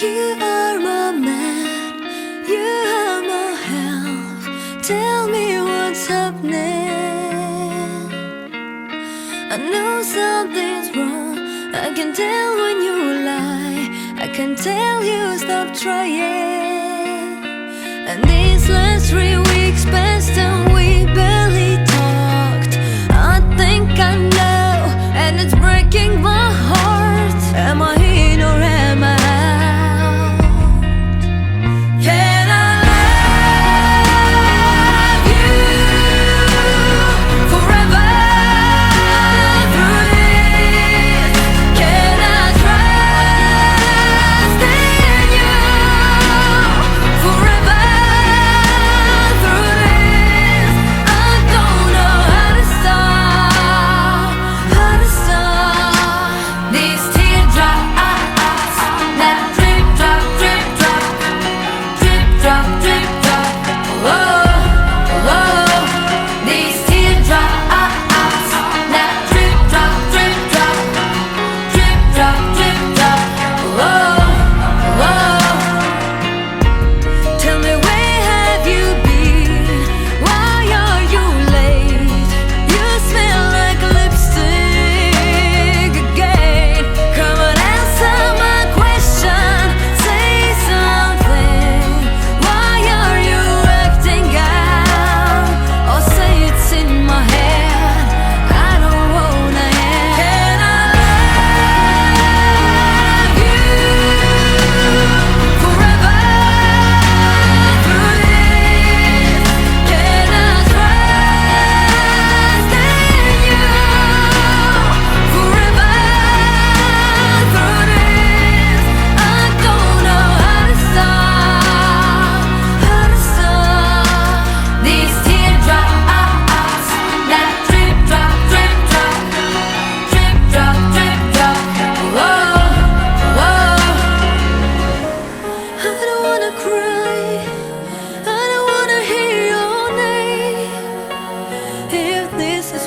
You are my man, you are my help. Tell me what's happening. I know something's wrong. I can tell when you lie. I can tell you stop trying. And these last 3 weeks passed and we barely talked. I think I know, and it's breaking my heart. Am I in or am I out? Can I love you forever through this? Can I trust in you forever through this? I don't know how to stop, these teardrops that drip drop, drip drop, drip drop, drip drop. Whoa, whoa. These teardrops that drip drop, drip drop, drip drop, drip drop. Whoa, whoa. Tell me, where have you been? Why are you late? You smell like lipstick again. Come on, answer my question. Say something. Why are you acting out? Or say it's in my head. I don't wanna hear. Can I love you forever through this? Can I trust in you forever through this? I don't know how to stop, these teardrops that drip drop, drip drop, drip drop, drip drop. Whoa, whoa. I don't wanna cry, I don't wanna hear your name. If this is